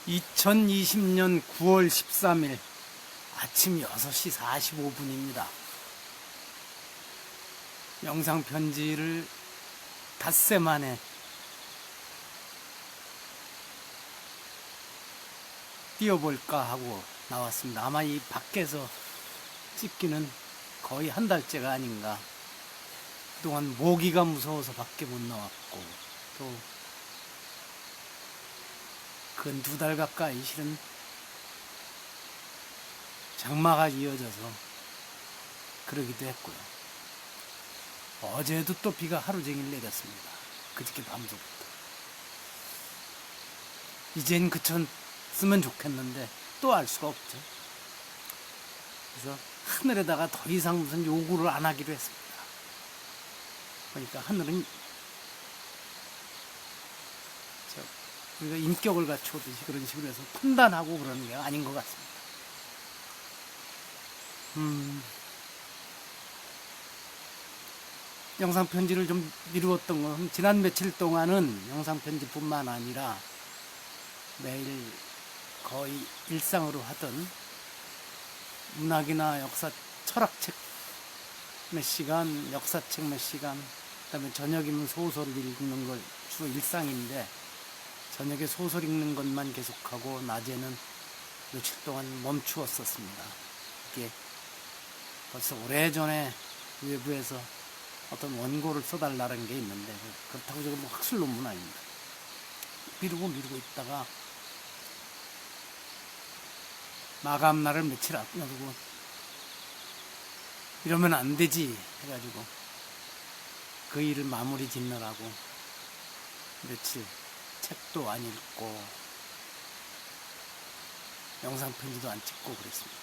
2020년 9월 13일 아침 6시 45분입니다. 영상 편지를 닷새 만에 띄워볼까 하고 나왔습니다. 아마 이 밖에서 찍기는 거의 한 달째가 아닌가. 그동안 모기가 무서워서 밖에 못 나왔고, 또 근 2달 가까이 실은 장마가 이어져서 그러기도 했고요. 어제도 또 비가 하루 종일 내렸습니다. 그저께 밤부터. 이젠 그쳤으면 좋겠는데 또 알 수가 없죠. 그래서 하늘에다가 더 이상 무슨 요구를 안 하기로 했습니다. 그러니까 하늘은 우리가 인격을 갖추듯이 그런 식으로 해서 판단하고 그러는 게 아닌 것 같습니다. 영상 편지를 좀 미루었던 건 지난 며칠 동안은 영상 편지뿐만 아니라 매일 거의 일상으로 하던 문학이나 역사, 철학책 몇 시간, 역사책 몇 시간, 그다음에 저녁이면 소설을 읽는 걸 주로 일상인데 저녁에 소설 읽는 것만 계속하고 낮에는 며칠 동안 멈추었었습니다. 이게 벌써 오래전에 외부에서 어떤 원고를 써달라는 게 있는데 그렇다고 저거 뭐 학술 논문 아닙니다. 미루고 있다가 마감날을 며칠 앞두고 이러면 안 되지 해가지고 그 일을 마무리 짓느라고 며칠 책도 안 읽고 영상 편지도 안 찍고 그랬습니다.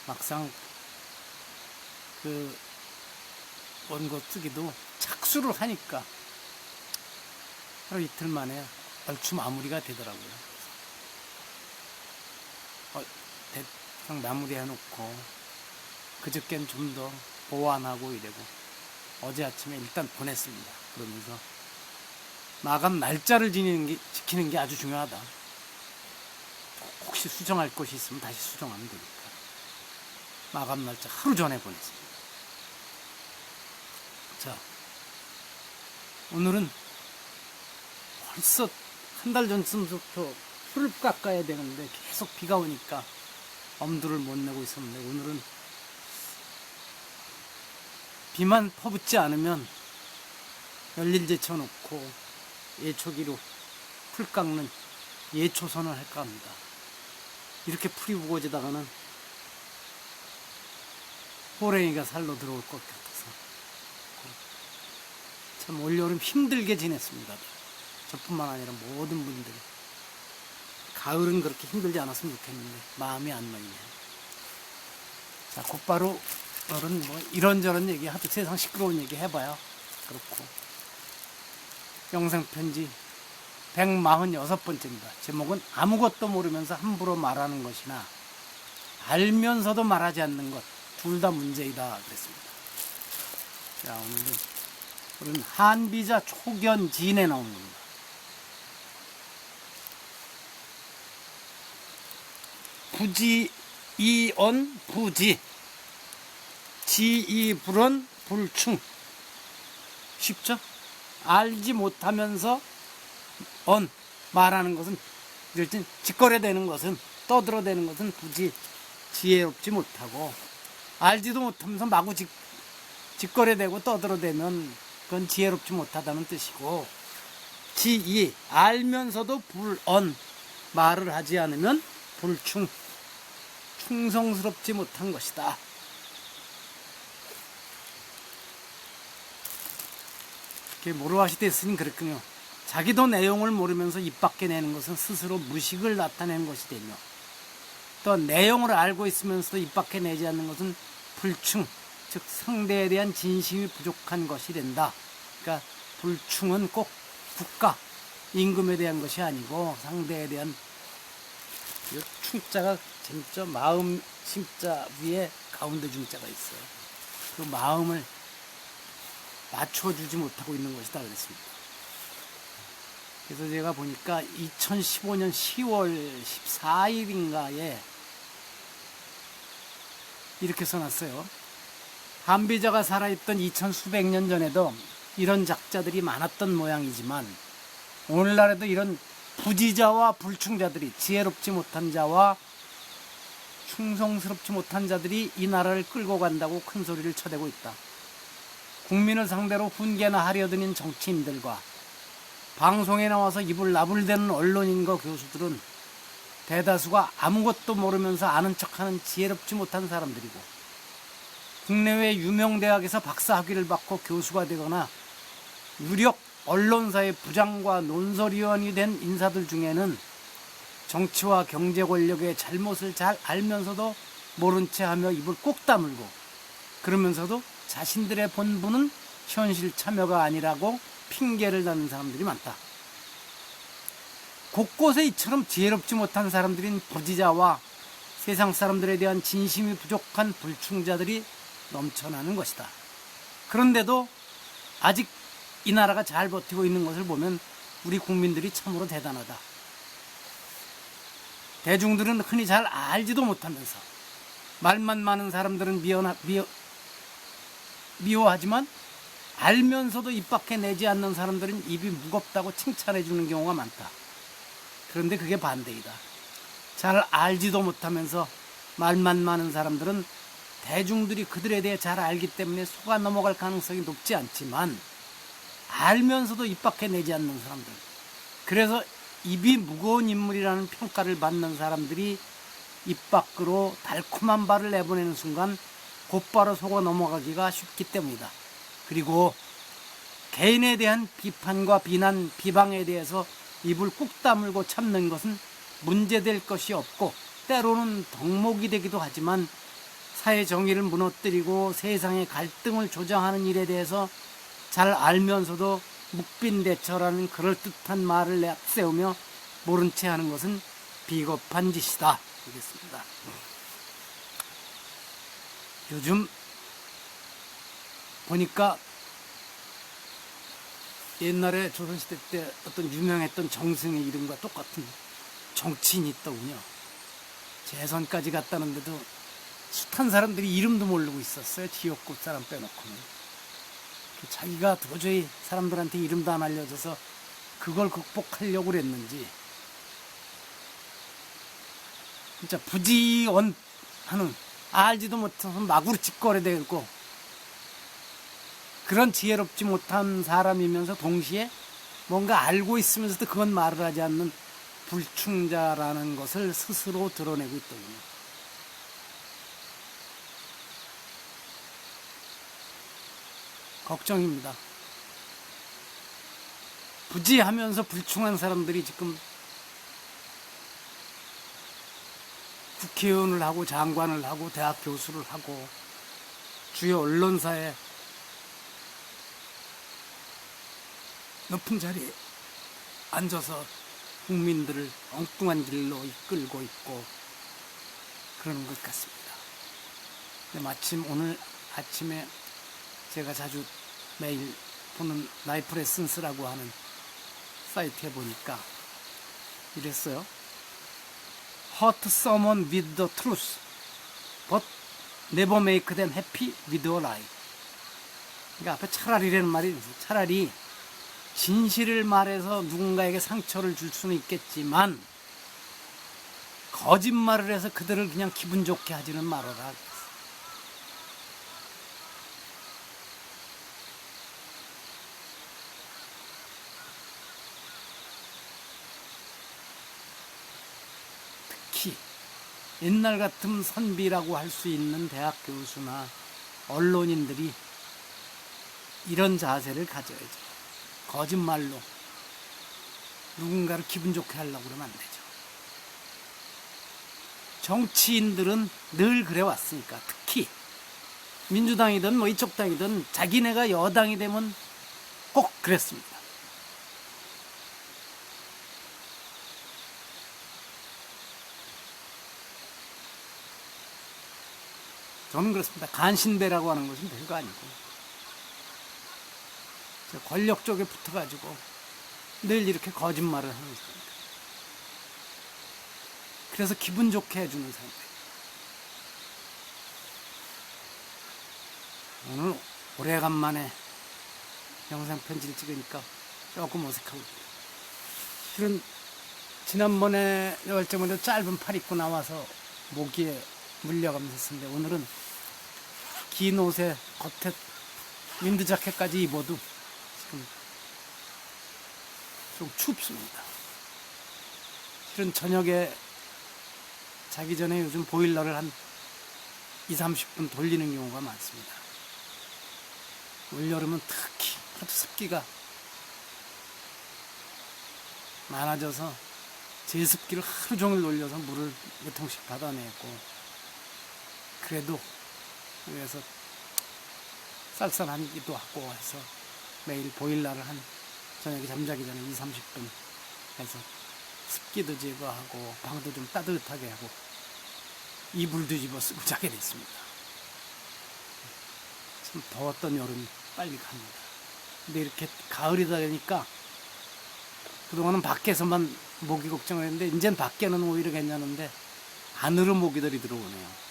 막상 그 원고 쓰기도 착수를 하니까 하루 이틀 만에 얼추 마무리가 되더라고요. 대충 마무리해놓고 그저께는 좀 더 보완하고 이러고 어제 아침에 일단 보냈습니다. 그러면서 마감 날짜를 지키는 게 아주 중요하다. 혹시 수정할 것이 있으면 다시 수정하면 되니까. 마감 날짜 하루 전에 보냈습니다. 자, 오늘은 벌써 한 달 전쯤부터 풀을 깎아야 되는데 계속 비가 오니까 엄두를 못 내고 있었는데 오늘은 비만 퍼붓지 않으면 열일 제쳐놓고 예초기로 풀 깎는 예초선을 할까 합니다. 이렇게 풀이 우거지다가는 호랭이가 살로 들어올 것 같아서 참 올여름 힘들게 지냈습니다. 저뿐만 아니라 모든 분들이. 가을은 그렇게 힘들지 않았으면 좋겠는데 마음이 안 놓이네요. 자, 곧바로 오늘은 뭐 이런저런 얘기 하도 세상 시끄러운 얘기 해봐야 그렇고 영상편지 146번째입니다. 제목은 아무것도 모르면서 함부로 말하는 것이나 알면서도 말하지 않는 것 둘 다 문제이다 그랬습니다. 자, 오늘은 한비자 초견지인에 나오는 겁니다. 부지 이언 부지 지이불언 불충. 쉽죠? 알지 못하면서 말하는 것은 짓거려대는 것은 떠들어대는 것은 부지 지혜롭지 못하고 알지도 못하면서 마구 짓거려대고 떠들어대면 그건 지혜롭지 못하다는 뜻이고 지이 알면서도 불언 말을 하지 않으면 불충 충성스럽지 못한 것이다. 모로아시 데스는 그랬군요. 자기도 내용을 모르면서 입 밖에 내는 것은 스스로 무식을 나타내는 것이 되며 또 내용을 알고 있으면서도 입 밖에 내지 않는 것은 불충, 즉 상대에 대한 진심이 부족한 것이 된다. 그러니까 불충은 꼭 국가, 임금에 대한 것이 아니고 상대에 대한 이 충자가 진짜 마음 심자 위에 가운데 중자가 있어요. 그 마음을 맞춰주지 못하고 있는 것이다 그랬습니다. 그래서 제가 보니까 2015년 10월 14일인가에 이렇게 써놨어요. 한비자가 살아있던 2000수백 년 전에도 이런 작자들이 많았던 모양이지만 오늘날에도 이런 부지자와 불충자들이, 지혜롭지 못한 자와 충성스럽지 못한 자들이 이 나라를 끌고 간다고 큰 소리를 쳐대고 있다. 국민을 상대로 훈계나 하려드는 정치인들과 방송에 나와서 입을 나불대는 언론인과 교수들은 대다수가 아무것도 모르면서 아는 척하는 지혜롭지 못한 사람들이고, 국내외 유명 대학에서 박사학위를 받고 교수가 되거나 유력 언론사의 부장과 논설위원이 된 인사들 중에는 정치와 경제 권력의 잘못을 잘 알면서도 모른 채 하며 입을 꼭 다물고, 그러면서도 자신들의 본분은 현실 참여가 아니라고 핑계를 대는 사람들이 많다. 곳곳에 이처럼 지혜롭지 못한 사람들인 부지자와 세상 사람들에 대한 진심이 부족한 불충자들이 넘쳐나는 것이다. 그런데도 아직 이 나라가 잘 버티고 있는 것을 보면 우리 국민들이 참으로 대단하다. 대중들은 흔히 잘 알지도 못하면서, 말만 많은 사람들은 미워하지만 알면서도 입 밖에 내지 않는 사람들은 입이 무겁다고 칭찬해 주는 경우가 많다. 그런데 그게 반대이다. 잘 알지도 못하면서 말만 많은 사람들은 대중들이 그들에 대해 잘 알기 때문에 속아 넘어갈 가능성이 높지 않지만, 알면서도 입 밖에 내지 않는 사람들, 그래서 입이 무거운 인물이라는 평가를 받는 사람들이 입 밖으로 달콤한 말을 내보내는 순간 곧바로 속아 넘어가기가 쉽기 때문이다. 그리고 개인에 대한 비판과 비난, 비방에 대해서 입을 꾹 다물고 참는 것은 문제될 것이 없고 때로는 덕목이 되기도 하지만, 사회 정의를 무너뜨리고 세상의 갈등을 조장하는 일에 대해서 잘 알면서도 묵빈대처라는 그럴듯한 말을 내세우며 모른 채 하는 것은 비겁한 짓이다. 되겠습니다. 요즘 보니까 옛날에 조선시대 때 어떤 유명했던 정승의 이름과 똑같은 정치인이 있더군요. 재선까지 갔다는데도 숱한 사람들이 이름도 모르고 있었어요. 지역구 사람 빼놓고는. 자기가 도저히 사람들한테 이름도 안 알려져서 그걸 극복하려고 그랬는지 진짜 부지런하는, 알지도 못해서 마구로 짓거려대고 그런 지혜롭지 못한 사람이면서 동시에 뭔가 알고 있으면서도 그건 말을 하지 않는 불충자라는 것을 스스로 드러내고 있더군요. 걱정입니다. 부지하면서 불충한 사람들이 지금 국회의원을 하고 장관을 하고 대학 교수를 하고 주요 언론사에 높은 자리에 앉아서 국민들을 엉뚱한 길로 이끌고 있고 그러는 것 같습니다. 근데 마침 오늘 아침에 제가 자주 매일 보는 라이프 레슨스라고 하는 사이트에 보니까 이랬어요. Hurt someone with the truth, but never make them happy with a lie. 그러니까 앞에 차라리라는 말이 있어요. 차라리 진실을 말해서 누군가에게 상처를 줄 수는 있겠지만 거짓말을 해서 그들을 그냥 기분 좋게 하지는 말아라. 특히 옛날 같은 선비라고 할 수 있는 대학 교수나 언론인들이 이런 자세를 가져야죠. 거짓말로 누군가를 기분 좋게 하려고 그러면 안 되죠. 정치인들은 늘 그래왔으니까, 특히 민주당이든 뭐 이쪽 당이든 자기네가 여당이 되면 꼭 그랬습니다. 저는 그렇습니다. 간신배라고 하는 것은 별거 아니고 권력 쪽에 붙어가지고 늘 이렇게 거짓말을 하는 사람들. 그래서 기분 좋게 해주는 사람들. 오늘 오래간만에 영상 편지를 찍으니까 조금 어색하고, 실은 지난번에 열정으로 짧은 팔 입고 나와서 모기에 물려가면서 했는데, 오늘은 긴 옷에 겉에 윈드 자켓까지 입어도 지금 좀 춥습니다. 실은 저녁에 자기 전에 요즘 보일러를 한 20-30분 돌리는 경우가 많습니다. 올여름은 특히 하도 습기가 많아져서 제습기를 하루 종일 돌려서 물을 몇 통씩 받아내고, 그래도 위에서 쌀쌀하기도 하고 해서 매일 보일러를 한 저녁에 잠자기 전에 20-30분 해서 습기도 제거하고 방도 좀 따뜻하게 하고 이불 뒤집어 쓰고 자게 됐습니다. 참 더웠던 여름이 빨리 갑니다. 근데 이렇게 가을이다 보니까 그동안은 밖에서만 모기 걱정을 했는데, 이젠 밖에는 오히려 괜찮은데 안으로 모기들이 들어오네요.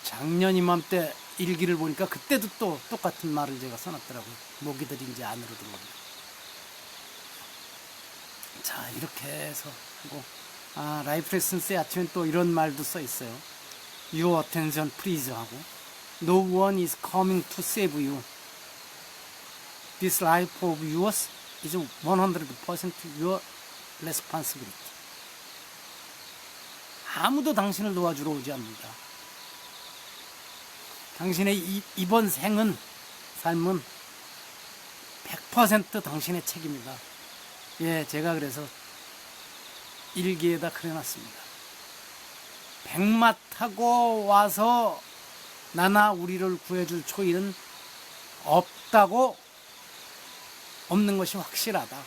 작년 이맘때 일기를 보니까 그때도 또 똑같은 말을 제가 써놨더라고요. 모기들이 이제 안으로 들어옵니다. 자, 이렇게 해서 하고, 라이프 레슨스의 아침엔 또 이런 말도 써 있어요. Your attention please 하고, No one is coming to save you. This life of yours is 100% your responsibility. 아무도 당신을 도와주러 오지 않는다. 당신의 이번 삶은 100% 당신의 책임이다. 예, 제가 그래서 일기에다 그려놨습니다. 백마 타고 와서 나나 우리를 구해줄 초인은 없는 것이 확실하다.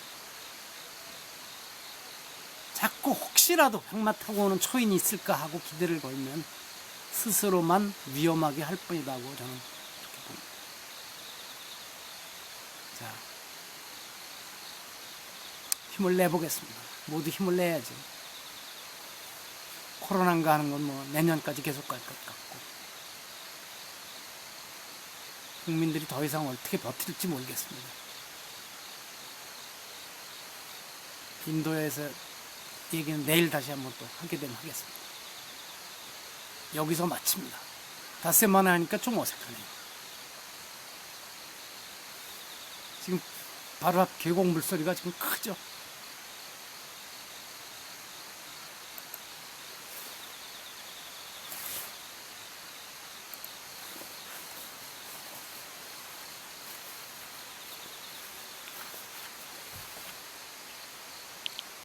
자꾸 혹시라도 백마 타고 오는 초인이 있을까 하고 기대를 걸면 스스로만 위험하게 할 뿐이다고 저는 그렇게 봅니다. 자, 힘을 내보겠습니다. 모두 힘을 내야죠. 코로나인가 하는 건 뭐 내년까지 계속 갈 것 같고, 국민들이 더 이상 어떻게 버틸지 모르겠습니다. 인도에서 얘기는 내일 다시 한번 또 하게 되면 하겠습니다. 여기서 마칩니다. 닷새 만에 하니까 좀 어색하네요. 지금 바로 앞 계곡 물소리가 지금 크죠?